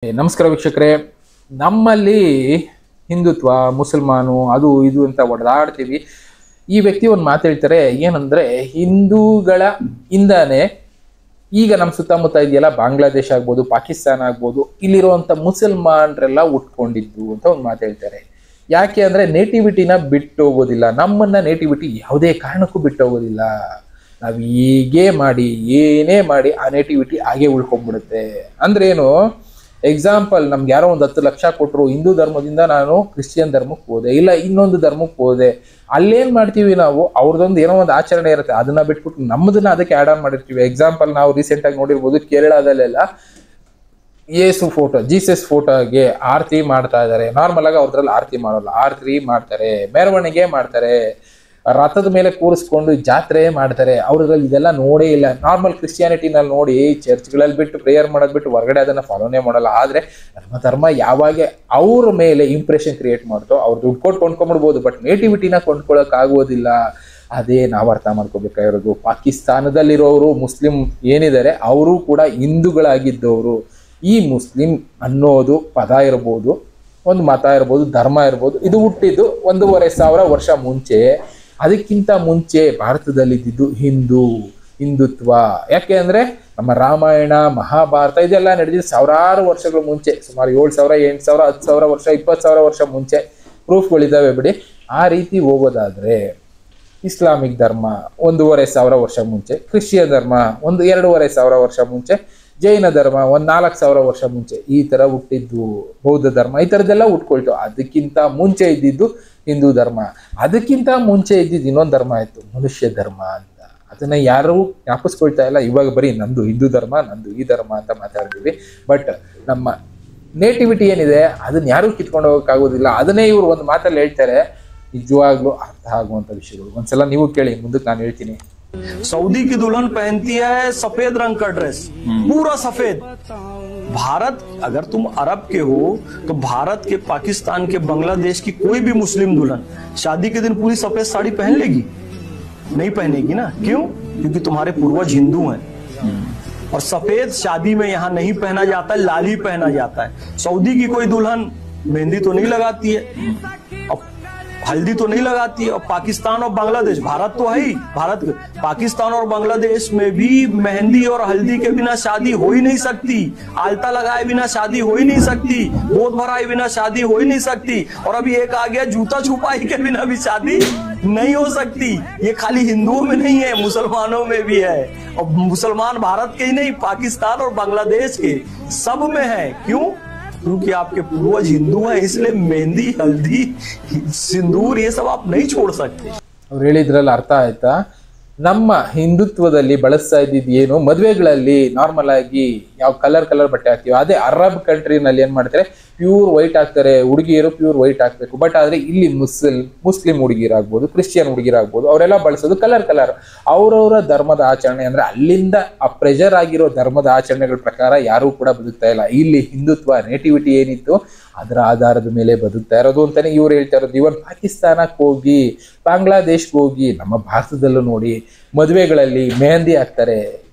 ನಮಸ್ಕಾರ ವೀಕ್ಷಕರೇ. ನಮ್ಮಲ್ಲಿ ಹಿಂದುತ್ವ ಮುಸಲ್ಮಾನು ಅದು ಇದು ಅಂತ ಒಡೆದಾಡ್ತೀವಿ. ಈ ವ್ಯಕ್ತಿ ಒಂದು ಮಾತು ಹೇಳ್ತಾರೆ, ಏನಂದ್ರೆ ಹಿಂದೂಗಳ ಇಂದಾನೆ ಈಗ ನಮ್ಮ ಸುತ್ತಮುತ್ತ ಇದೆಯಲ್ಲ, ಬಾಂಗ್ಲಾದೇಶ ಆಗ್ಬೋದು, ಪಾಕಿಸ್ತಾನ ಆಗ್ಬೋದು, ಇಲ್ಲಿರುವಂತ ಮುಸಲ್ಮಾನರೆಲ್ಲ ಉಟ್ಕೊಂಡಿದ್ದು ಅಂತ ಒಂದು ಮಾತು ಹೇಳ್ತಾರೆ. ಯಾಕೆ ಅಂದ್ರೆ ನೇಟಿವಿಟಿನ ಬಿಟ್ಟು ಹೋಗೋದಿಲ್ಲ, ನಮ್ಮನ್ನ ನೇಟಿವಿಟಿ ಯಾವುದೇ ಕಾರಣಕ್ಕೂ ಬಿಟ್ಟು ಹೋಗೋದಿಲ್ಲ. ನಾವು ಹೀಗೆ ಮಾಡಿ ಏನೇ ಮಾಡಿ ಆ ನೇಟಿವಿಟಿ ಹಾಗೆ ಉಳ್ಕೊಂಡ್ಬಿಡುತ್ತೆ. ಅಂದ್ರೆ ಏನು, ಎಕ್ಸಾಂಪಲ್, ನಮ್ಗೆ ಯಾರೋ ಒಂದು 10 ಲಕ್ಷ ಕೊಟ್ಟರು, ಹಿಂದೂ ಧರ್ಮದಿಂದ ನಾನು ಕ್ರಿಶ್ಚಿಯನ್ ಧರ್ಮಕ್ಕೆ ಹೋದೆ, ಇಲ್ಲ ಇನ್ನೊಂದು ಧರ್ಮಕ್ಕೆ ಹೋದೆ, ಅಲ್ಲೇನ್ ಮಾಡ್ತೀವಿ ನಾವು, ಅವ್ರದ್ದೊಂದು ಏನೋ ಒಂದು ಆಚರಣೆ ಇರುತ್ತೆ, ಅದನ್ನ ಬಿಟ್ಬಿಟ್ಟು ನಮ್ಮದನ್ನ ಅದಕ್ಕೆ ಆಡ್ ಆನ್ ಮಾಡಿರ್ತೀವಿ. ಎಕ್ಸಾಂಪಲ್, ನಾವು ರೀಸೆಂಟ್ ಆಗಿ ನೋಡಿರ್ಬೋದು, ಕೇರಳದಲ್ಲೆಲ್ಲ ಯೇಸು ಫೋಟೋ, ಜೀಸಸ್ ಫೋಟೋಗೆ ಆರತಿ ಮಾಡ್ತಾ ಇದ್ದಾರೆ. ನಾರ್ಮಲ್ ಆಗಿ ಅವ್ರದ್ರಲ್ಲಿ ಆರತಿ ಮಾಡೋಲ್ಲ, ಆರತಿ ಮಾಡ್ತಾರೆ, ಮೆರವಣಿಗೆ ಮಾಡ್ತಾರೆ, ರಥದ ಮೇಲೆ ಕೂರಿಸ್ಕೊಂಡು ಜಾತ್ರೆ ಮಾಡ್ತಾರೆ. ಅವ್ರಲ್ಲಿ ಇದೆಲ್ಲ ನೋಡೇ ಇಲ್ಲ. ನಾರ್ಮಲ್ ಕ್ರಿಶ್ಚಿಯಾನಿಟಿನಲ್ಲಿ ನೋಡಿ, ಚರ್ಚ್ಗಳಲ್ಲಿ ಬಿಟ್ಟು ಪ್ರೇಯರ್ ಮಾಡೋದ್ ಬಿಟ್ಟು ಹೊರಗಡೆ ಅದನ್ನ ಫಾಲೋನೇ ಮಾಡಲ್ಲ. ಆದ್ರೆ ಧರ್ಮ ಯಾವಾಗ ಅವ್ರ ಮೇಲೆ ಇಂಪ್ರೆಷನ್ ಕ್ರಿಯೇಟ್ ಮಾಡ್ತೋ, ಅವ್ರು ದುಡ್ಡು ಕೊಟ್ಟು ಕೊಂಡ್ಕೊಂಡ್ಬಿಡ್ಬೋದು, ಬಟ್ ನೇಟಿವಿಟಿನ ಕೊಂಡ್ಕೊಳಕ್ ಆಗೋದಿಲ್ಲ. ಅದೇ ನಾವು ಅರ್ಥ ಮಾಡ್ಕೋಬೇಕಾಗಿರೋದು. ಪಾಕಿಸ್ತಾನದಲ್ಲಿರೋರು ಮುಸ್ಲಿಂ ಏನಿದ್ದಾರೆ, ಅವರು ಕೂಡ ಹಿಂದೂಗಳಾಗಿದ್ದವರು. ಈ ಮುಸ್ಲಿಂ ಅನ್ನೋದು ಪದ ಇರ್ಬೋದು, ಒಂದು ಮತ ಇರ್ಬೋದು, ಧರ್ಮ ಇರ್ಬೋದು, ಇದು ಹುಟ್ಟಿದ್ದು 1,500 ವರ್ಷ ಮುಂಚೆ. ಅದಕ್ಕಿಂತ ಮುಂಚೆ ಭಾರತದಲ್ಲಿದ್ದು ಹಿಂದುತ್ವ. ಯಾಕೆ ಅಂದ್ರೆ ನಮ್ಮ ರಾಮಾಯಣ ಮಹಾಭಾರತ ಇದೆಲ್ಲ ನಡೆದಿದ್ದು ಸಾವಿರಾರು ವರ್ಷಗಳ ಮುಂಚೆ, ಸುಮಾರು 7,000 8,000 10,000 ವರ್ಷ 20,000 ವರ್ಷ ಮುಂಚೆ. ಪ್ರೂಫ್ಗಳಿದ್ದಾವೆ ಬಿಡಿ. ಆ ರೀತಿ ಹೋಗೋದಾದ್ರೆ ಇಸ್ಲಾಮಿಕ್ ಧರ್ಮ 1,500 ವರ್ಷ ಮುಂಚೆ, ಕ್ರಿಶ್ಚಿಯನ್ ಧರ್ಮ 2,500 ವರ್ಷ ಮುಂಚೆ, ಜೈನ ಧರ್ಮ 4,000 ವರ್ಷ ಮುಂಚೆ, ಈ ತರ ಹುಟ್ಟಿದ್ದು ಬೌದ್ಧ ಧರ್ಮ, ಈ ತರದ್ದೆಲ್ಲ ಹುಟ್ಕೊಳ್ತು. ಅದಕ್ಕಿಂತ ಮುಂಚೆ ಇದ್ದಿದ್ದು ಹಿಂದೂ ಧರ್ಮ. ಅದಕ್ಕಿಂತ ಮುಂಚೆ ಇದ್ದಿದ್ದು ಇನ್ನೊಂದು ಧರ್ಮ ಇತ್ತು, ಮನುಷ್ಯ ಧರ್ಮ ಅಂತ. ಅದನ್ನ ಯಾರು ಜ್ಞಾಪಿಸ್ಕೊಳ್ತಾ ಇಲ್ಲ. ಇವಾಗ ಬರೀ ನಂದು ಹಿಂದೂ ಧರ್ಮ, ನಂದು ಈ ಧರ್ಮ ಅಂತ ಮಾತಾಡ್ತೀವಿ. ಬಟ್ ನಮ್ಮ ನೇಟಿವಿಟಿ ಏನಿದೆ ಅದನ್ನ ಯಾರು ಕಿತ್ಕೊಂಡು ಹೋಗೋಕ್ಕಾಗೋದಿಲ್ಲ. ಅದನ್ನೇ ಇವ್ರು ಒಂದು ಮಾತಲ್ಲಿ ಹೇಳ್ತಾರೆ, ನಿಜವಾಗ್ಲೂ ಅರ್ಥ ಆಗುವಂತ ವಿಷಯಗಳು. ಒಂದ್ಸಲ ನೀವು ಕೇಳಿ, ಮುಂದಕ್ಕೆ ನಾನು ಹೇಳ್ತೀನಿ. सऊदी की दुल्हन पहनती है सफेद रंग का ड्रेस, पूरा सफेद। भारत, अगर तुम अरब के हो तो भारत के, पाकिस्तान के, बांग्लादेश की कोई भी मुस्लिम दुल्हन शादी के दिन पूरी सफेद साड़ी पहन लेगी? नहीं पहनेगी ना। क्यों? क्योंकि तुम्हारे पूर्वज हिंदू हैं और सफेद शादी में यहाँ नहीं पहना जाता है, लाल ही पहना जाता है। सऊदी की कोई दुल्हन मेहंदी तो नहीं लगाती है, हल्दी तो नहीं लगाती है। और पाकिस्तान और बांग्लादेश, भारत तो है ही, भारत, पाकिस्तान और बांग्लादेश में भी मेहंदी और हल्दी के बिना शादी हो ही नहीं सकती, आलता लगाए बिना शादी हो ही नहीं सकती, गोद भराए बिना शादी हो ही नहीं सकती। और अभी एक आ गया, जूता छुपाई के बिना भी शादी नहीं हो सकती। ये खाली हिंदुओं में नहीं है, मुसलमानों में भी है। और मुसलमान भारत के ही नहीं, पाकिस्तान और बांग्लादेश के सब में है। क्यों? क्योंकि आपके पूर्वज हिंदू हैं, इसलिए मेहंदी, हल्दी, सिंदूर ये सब आप नहीं छोड़ सकते। ಅವ್ರು ಹೇಳಿದ್ರಲ್ಲಿ ಅರ್ಥ ಆಯ್ತಾ? ನಮ್ಮ ಹಿಂದುತ್ವದಲ್ಲಿ ಬಳಸ್ತಾ ಇದ್ದಿದ್ದು ಏನು, ಮದುವೆಗಳಲ್ಲಿ ನಾರ್ಮಲ್ ಆಗಿ ಯಾವ ಕಲರ್ ಬಟ್ಟೆ ಹಾಕ್ತೀವಿ, ಅದೇ ಅರಬ್ ಕಂಟ್ರಿನಲ್ಲಿ ಏನ್ ಮಾಡ್ತಾರೆ, ಪ್ಯೂರ್ ವೈಟ್ ಹಾಕ್ತಾರೆ. ಹುಡುಗಿಯರು ಪ್ಯೂರ್ ವೈಟ್ ಹಾಕ್ಬೇಕು. ಬಟ್ ಆದ್ರೆ ಇಲ್ಲಿ ಮುಸ್ಲಿಂ ಹುಡುಗಿರಾಗ್ಬೋದು, ಕ್ರಿಶ್ಚಿಯನ್ ಹುಡುಗಿರಾಗ್ಬೋದು, ಅವರೆಲ್ಲ ಬಳಸೋದು ಕಲರ್. ಅವ್ರವ್ರ ಧರ್ಮದ ಆಚರಣೆ, ಅಂದ್ರೆ ಅಲ್ಲಿಂದ ಆ ಪ್ರೆಷರ್ ಆಗಿರೋ ಧರ್ಮದ ಆಚರಣೆಗಳ ಪ್ರಕಾರ ಯಾರು ಕೂಡ ಬದುಕ್ತಾ ಇಲ್ಲ. ಇಲ್ಲಿ ಹಿಂದುತ್ವ ನೇಟಿವಿಟಿ ಏನಿತ್ತು ಅದರ ಆಧಾರದ ಮೇಲೆ ಬದುಕ್ತಾ ಇರೋದು ಅಂತಾನೆ ಇವ್ರು ಹೇಳ್ತಾ ಇರೋದು. ಇವನ್ ಪಾಕಿಸ್ತಾನಕ್ಕೆ ಹೋಗಿ, ಬಾಂಗ್ಲಾದೇಶ್ಗೆ ಹೋಗಿ, ನಮ್ಮ ಭಾರತದಲ್ಲೂ ನೋಡಿ ಮದುವೆಗಳಲ್ಲಿ ಮೆಹಂದಿ ಹಾಕ್ತಾರೆ,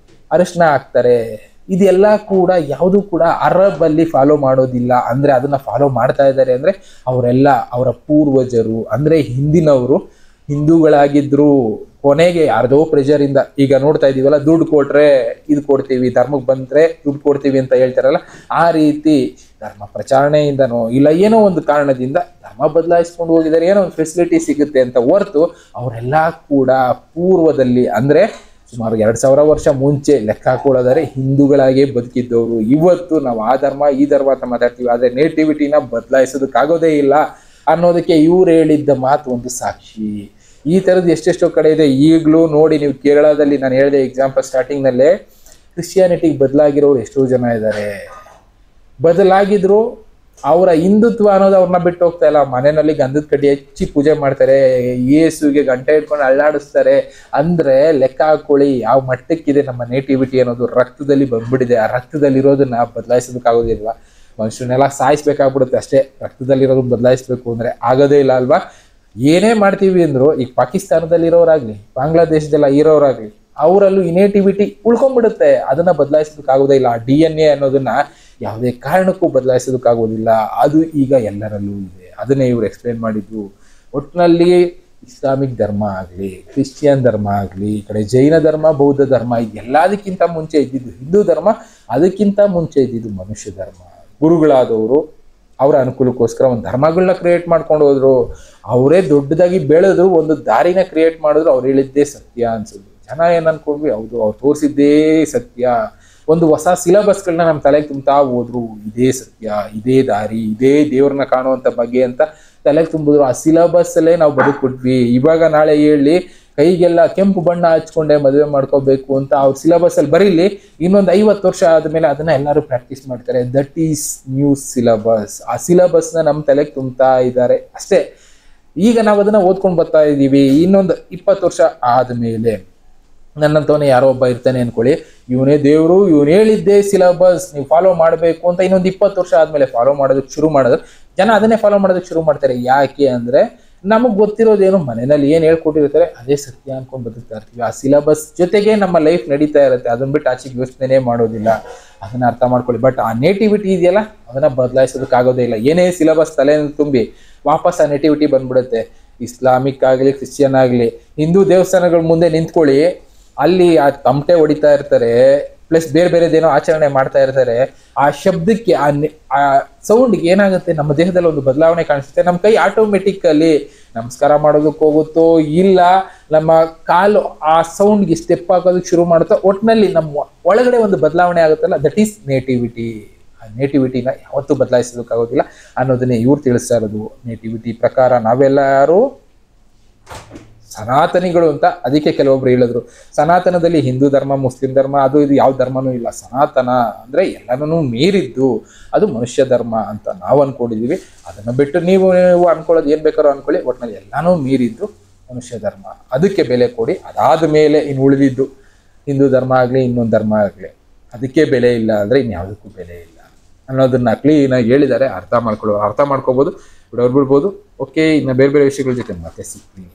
ಅರಿಶಿನ ಹಾಕ್ತಾರೆ. ಇದೆಲ್ಲ ಕೂಡ ಯಾವುದು ಕೂಡ ಅರಬ್ ಅಲ್ಲಿ ಫಾಲೋ ಮಾಡೋದಿಲ್ಲ. ಅಂದ್ರೆ ಅದನ್ನ ಫಾಲೋ ಮಾಡ್ತಾ ಇದ್ದಾರೆ ಅಂದ್ರೆ ಅವರೆಲ್ಲ ಅವರ ಪೂರ್ವಜರು, ಅಂದ್ರೆ ಹಿಂದಿನವರು ಹಿಂದೂಗಳಾಗಿದ್ರು. ಕೊನೆಗೆ ಯಾರ್ದೋ ಪ್ರೆಷರ್ ಇಂದ, ಈಗ ನೋಡ್ತಾ ಇದೀವಲ್ಲ, ದುಡ್ಡು ಕೊಟ್ರೆ ಇದು ಕೊಡ್ತೀವಿ, ಧರ್ಮಕ್ಕೆ ಬಂದ್ರೆ ದುಡ್ಡು ಕೊಡ್ತೀವಿ ಅಂತ ಹೇಳ್ತಾರಲ್ಲ, ಆ ರೀತಿ ಧರ್ಮ ಪ್ರಚಾರಣೆಯಿಂದನೋ ಇಲ್ಲ ಏನೋ ಒಂದು ಕಾರಣದಿಂದ ಧರ್ಮ ಬದಲಾಯಿಸ್ಕೊಂಡು ಹೋಗಿದ್ದಾರೆ, ಏನೋ ಒಂದು ಫೆಸಿಲಿಟಿ ಸಿಗುತ್ತೆ ಅಂತ ಹೊರತು ಅವರೆಲ್ಲ ಕೂಡ ಪೂರ್ವದಲ್ಲಿ, ಅಂದ್ರೆ ಸುಮಾರು 2,000 ವರ್ಷ ಮುಂಚೆ ಲೆಕ್ಕ ಹಾಕೊಳ್ಳೋದಾದ್ರೆ ಹಿಂದೂಗಳಾಗೆ ಬದುಕಿದ್ದವರು. ಇವತ್ತು ನಾವು ಆ ಧರ್ಮ ಈ ಧರ್ಮ ಅಂತ ಮಾತಾಡ್ತೀವಿ, ಆದ್ರೆ ನೇಟಿವಿಟಿನ ಬದಲಾಯಿಸೋದಕ್ಕಾಗೋದೇ ಇಲ್ಲ ಅನ್ನೋದಕ್ಕೆ ಇವ್ರು ಹೇಳಿದ್ದ ಮಾತು ಒಂದು ಸಾಕ್ಷಿ. ಈ ತರದ್ದು ಎಷ್ಟೆಷ್ಟೋ ಕಡೆ ಇದೆ. ಈಗಲೂ ನೋಡಿ ನೀವು, ಕೇರಳದಲ್ಲಿ ನಾನು ಹೇಳಿದೆ ಎಕ್ಸಾಂಪಲ್ ಸ್ಟಾರ್ಟಿಂಗ್ ನಲ್ಲೇ, ಕ್ರಿಶ್ಚಿಯಾನಿಟಿಗೆ ಬದಲಾಗಿರೋರು ಎಷ್ಟೋ ಜನ ಇದ್ದಾರೆ. ಬದಲಾಗಿದ್ರು ಅವರ ಹಿಂದುತ್ವ ಅನ್ನೋದು ಅವ್ರನ್ನ ಬಿಟ್ಟು ಹೋಗ್ತಾ ಇಲ್ಲ. ಮನೆಯಲ್ಲಿ ಗಂಧದ ಕಡ್ಡಿ ಹಚ್ಚಿ ಪೂಜೆ ಮಾಡ್ತಾರೆ, ಯೇಸುಗೆ ಗಂಟೆ ಇಟ್ಕೊಂಡು ಅಳ್ಳಾಡಿಸ್ತಾರೆ. ಅಂದ್ರೆ ಲೆಕ್ಕ ಹಾಕೊಳ್ಳಿ ಯಾವ ಮಟ್ಟಕ್ಕಿದೆ ನಮ್ಮ ನೇಟಿವಿಟಿ ಅನ್ನೋದು. ರಕ್ತದಲ್ಲಿ ಬಂದ್ಬಿಟ್ಟಿದೆ. ಆ ರಕ್ತದಲ್ಲಿರೋದನ್ನ ಬದಲಾಯಿಸೋದಕ್ಕಾಗೋದಿಲ್ವಾ? ಮನುಷ್ಯನೆಲ್ಲ ಸಾಯಿಸ್ಬೇಕಾಗ್ಬಿಡುತ್ತೆ ಅಷ್ಟೇ. ರಕ್ತದಲ್ಲಿರೋದನ್ನ ಬದಲಾಯಿಸ್ಬೇಕು ಅಂದ್ರೆ ಆಗೋದೇ ಇಲ್ಲ ಅಲ್ವಾ? ಏನೇ ಮಾಡ್ತೀವಿ ಅಂದ್ರು, ಈಗ ಪಾಕಿಸ್ತಾನದಲ್ಲಿರೋರಾಗ್ಲಿ, ಬಾಂಗ್ಲಾದೇಶದಲ್ಲ ಇರೋರಾಗ್ಲಿ, ಅವರಲ್ಲೂ ಇನೇಟಿವಿಟಿ ಉಳ್ಕೊಂಡ್ಬಿಡುತ್ತೆ. ಅದನ್ನ ಬದಲಾಯಿಸೋದಕ್ಕಾಗೋದೇ ಇಲ್ಲ. DNA ಅನ್ನೋದನ್ನ ಯಾವುದೇ ಕಾರಣಕ್ಕೂ ಬದಲಾಯಿಸೋದಕ್ಕಾಗೋದಿಲ್ಲ. ಅದು ಈಗ ಎಲ್ಲರಲ್ಲೂ ಇದೆ. ಅದನ್ನೇ ಇವರು ಎಕ್ಸ್ಪ್ಲೇನ್ ಮಾಡಿದ್ರು. ಒಟ್ಟಿನಲ್ಲಿ ಇಸ್ಲಾಮಿಕ್ ಧರ್ಮ ಆಗಲಿ, ಕ್ರಿಶ್ಚಿಯನ್ ಧರ್ಮ ಆಗಲಿ, ಈ ಕಡೆ ಜೈನ ಧರ್ಮ, ಬೌದ್ಧ ಧರ್ಮ, ಇದೆಲ್ಲದಕ್ಕಿಂತ ಮುಂಚೆ ಇದ್ದಿದ್ದು ಹಿಂದೂ ಧರ್ಮ, ಅದಕ್ಕಿಂತ ಮುಂಚೆ ಇದ್ದಿದ್ದು ಮನುಷ್ಯ ಧರ್ಮ. ಗುರುಗಳಾದವರು ಅವರ ಅನುಕೂಲಕ್ಕೋಸ್ಕರ ಒಂದು ಧರ್ಮಗಳನ್ನ ಕ್ರಿಯೇಟ್ ಮಾಡ್ಕೊಂಡು ಹೋದ್ರು. ಅವರೇ ದೊಡ್ಡದಾಗಿ ಬೆಳೆದ್ರು, ಒಂದು ದಾರಿನ ಕ್ರಿಯೇಟ್ ಮಾಡಿದ್ರು. ಅವ್ರು ಹೇಳಿದ್ದೇ ಸತ್ಯ ಅನ್ಸಿದ್ರು. ಜನ ಏನ್ ಅನ್ಕೊಂಡ್ವಿ, ಹೌದು ಅವ್ರು ತೋರಿಸಿದ್ದೇ ಸತ್ಯ. ಒಂದು ಹೊಸ ಸಿಲೆಬಸ್ಗಳನ್ನ ನಮ್ಮ ತಲೆಗೆ ತುಂಬ್ತಾ ಹೋದ್ರು. ಇದೇ ಸತ್ಯ, ಇದೇ ದಾರಿ, ಇದೇ ದೇವ್ರನ್ನ ಕಾಣುವಂತ ಬಗೆ ಅಂತ ತಲೆಗೆ ತುಂಬಿದ್ರು. ಆ ಸಿಲೆಬಸ್ ಅಲ್ಲೇ ನಾವು ಬದುಕ್ಬಿಟ್ವಿ. ಇವಾಗ ನಾಳೆ ಹೇಳಿ ಕೈಗೆಲ್ಲ ಕೆಂಪು ಬಣ್ಣ ಹಚ್ಕೊಂಡೆ ಮದುವೆ ಮಾಡ್ಕೋಬೇಕು ಅಂತ ಅವ್ರ ಸಿಲೆಬಸ್ ಅಲ್ಲಿ ಬರೀಲಿ, ಇನ್ನೊಂದು 50 ವರ್ಷ ಆದ್ಮೇಲೆ ಅದನ್ನ ಎಲ್ಲರೂ ಪ್ರಾಕ್ಟೀಸ್ ಮಾಡ್ತಾರೆ. That is new syllabus. ಆ ಸಿಲೆಬಸ್ನ ನಮ್ಮ ತಲೆಗೆ ತುಂಬ್ತಾ ಇದ್ದಾರೆ ಅಷ್ಟೇ. ಈಗ ನಾವು ಅದನ್ನ ಓದ್ಕೊಂಡು ಬರ್ತಾ ಇದ್ದೀವಿ. ಇನ್ನೊಂದು 20 ವರ್ಷ ಆದ್ಮೇಲೆ ನನ್ನಂತವನೇ ಯಾರೋ ಒಬ್ಬ ಇರ್ತಾನೆ ಅನ್ಕೊಳ್ಳಿ, ಇವನೇ ದೇವರು, ಇವನು ಹೇಳಿದ್ದೇ ಸಿಲೆಬಸ್ ನೀವು ಫಾಲೋ ಮಾಡಬೇಕು ಅಂತ ಇನ್ನೊಂದು 20 ವರ್ಷ ಆದ್ಮೇಲೆ ಫಾಲೋ ಮಾಡೋದಕ್ಕೆ ಶುರು ಮಾಡಿದ್ರು. ಜನ ಅದನ್ನೇ ಫಾಲೋ ಮಾಡೋದಕ್ಕೆ ಶುರು ಮಾಡ್ತಾರೆ. ಯಾಕೆ ಅಂದ್ರೆ ನಮಗ್ ಗೊತ್ತಿರೋದೇನು, ಮನೆಯಲ್ಲಿ ಏನ್ ಹೇಳ್ಕೊಟ್ಟಿರ್ತಾರೆ ಅದೇ ಸತ್ಯ ಅನ್ಕೊಂಡ್ ಬದುಕ್ತಾ ಇರ್ತೀವಿ. ಆ ಸಿಲೆಬಸ್ ಜೊತೆಗೆ ನಮ್ಮ ಲೈಫ್ ನಡೀತಾ ಇರುತ್ತೆ. ಅದನ್ನ ಬಿಟ್ಟು ಆಚೆಗೆ ಯೋಚನೆ ಮಾಡೋದಿಲ್ಲ. ಅದನ್ನ ಅರ್ಥ ಮಾಡ್ಕೊಳ್ಳಿ. ಬಟ್ ಆ ನೇಟಿವಿಟಿ ಇದೆಯಲ್ಲ, ಅದನ್ನ ಬದಲಾಯಿಸೋದಕ್ಕಾಗೋದೇ ಇಲ್ಲ. ಏನೇ ಸಿಲೆಬಸ್ ತಲೆಯಲ್ಲಿ ತುಂಬಿ ವಾಪಸ್ ಆ ನೇಟಿವಿಟಿ ಬಂದ್ಬಿಡುತ್ತೆ. ಇಸ್ಲಾಮಿಕ್ ಆಗಲಿ, ಕ್ರಿಶ್ಚಿಯನ್ ಆಗಲಿ, ಹಿಂದೂ ದೇವಸ್ಥಾನಗಳ ಮುಂದೆ ನಿಂತ್ಕೊಳ್ಳಿ, ಅಲ್ಲಿ ಆ ತಮಟೆ ಹೊಡಿತಾ ಇರ್ತಾರೆ, ಪ್ಲಸ್ ಬೇರೆ ಬೇರೆದೇನೋ ಆಚರಣೆ ಮಾಡ್ತಾ ಇರ್ತಾರೆ. ಆ ಶಬ್ದಕ್ಕೆ, ಆ ಸೌಂಡ್ಗೆ ಏನಾಗುತ್ತೆ, ನಮ್ಮ ದೇಹದಲ್ಲಿ ಒಂದು ಬದಲಾವಣೆ ಕಾಣಿಸುತ್ತೆ. ನಮ್ಮ ಕೈ ಆಟೋಮೆಟಿಕ್ ಅಲ್ಲಿ ನಮಸ್ಕಾರ ಮಾಡೋದಕ್ಕೆ ಹೋಗುತ್ತೋ ಇಲ್ಲ, ನಮ್ಮ ಕಾಲು ಆ ಸೌಂಡ್ಗೆ ಸ್ಟೆಪ್ ಹಾಕೋದಕ್ಕೆ ಶುರು ಮಾಡುತ್ತೋ, ಒಟ್ಟಿನಲ್ಲಿ ನಮ್ಮ ಒಳಗಡೆ ಒಂದು ಬದಲಾವಣೆ ಆಗುತ್ತಲ್ಲ, ದಟ್ ಈಸ್ ನೇಟಿವಿಟಿ. ಆ ನೇಟಿವಿಟಿನ ಯಾವತ್ತೂ ಬದಲಾಯಿಸೋದಕ್ಕಾಗೋದಿಲ್ಲ ಅನ್ನೋದನ್ನೇ ಇವ್ರು ತಿಳಿಸ್ತಾ ಇರೋದು. ನೇಟಿವಿಟಿ ಪ್ರಕಾರ ನಾವೆಲ್ಲರೂ ಸನಾತನಿಗಳು ಅಂತ. ಅದಕ್ಕೆ ಕೆಲವೊಬ್ರು ಹೇಳಿದ್ರು, ಸನಾತನದಲ್ಲಿ ಹಿಂದೂ ಧರ್ಮ, ಮುಸ್ಲಿಂ ಧರ್ಮ, ಅದು ಇದು ಯಾವ ಧರ್ಮನೂ ಇಲ್ಲ. ಸನಾತನ ಅಂದ್ರೆ ಎಲ್ಲನೂ ಮೀರಿದ್ದು, ಅದು ಮನುಷ್ಯ ಧರ್ಮ ಅಂತ ನಾವು ಅನ್ಕೊಂಡಿದೀವಿ. ಅದನ್ನ ಬಿಟ್ಟು ನೀವು ಅನ್ಕೊಳ್ಳೋದು ಏನ್ ಬೇಕಾದ್ರೂ ಅನ್ಕೊಳ್ಳಿ, ಒಟ್ಟಿನಲ್ಲಿ ಎಲ್ಲಾನು ಮೀರಿದ್ದು ಮನುಷ್ಯ ಧರ್ಮ. ಅದಕ್ಕೆ ಬೆಲೆ ಕೊಡಿ. ಅದಾದ ಮೇಲೆ ಇನ್ನು ಉಳಿದಿದ್ದು ಹಿಂದೂ ಧರ್ಮ ಆಗ್ಲಿ, ಇನ್ನೊಂದು ಧರ್ಮ ಆಗ್ಲಿ, ಅದಕ್ಕೆ ಬೆಲೆ ಇಲ್ಲ ಅಂದ್ರೆ ಇನ್ಯಾವುದಕ್ಕೂ ಬೆಲೆ ಇಲ್ಲ ಅನ್ನೋದನ್ನ ಕ್ಲೀನಾಗಿ ಹೇಳಿದ್ದಾರೆ. ಅರ್ಥ ಮಾಡ್ಕೋಬಹುದು, ಬಿಡೋರು ಬಿಡ್ಬೋದು. ಓಕೆ, ಇನ್ನು ಬೇರೆ ಬೇರೆ ವಿಷಯಗಳ ಜೊತೆ ಮತ್ತೆ ಸಿಗ್ತೀನಿ.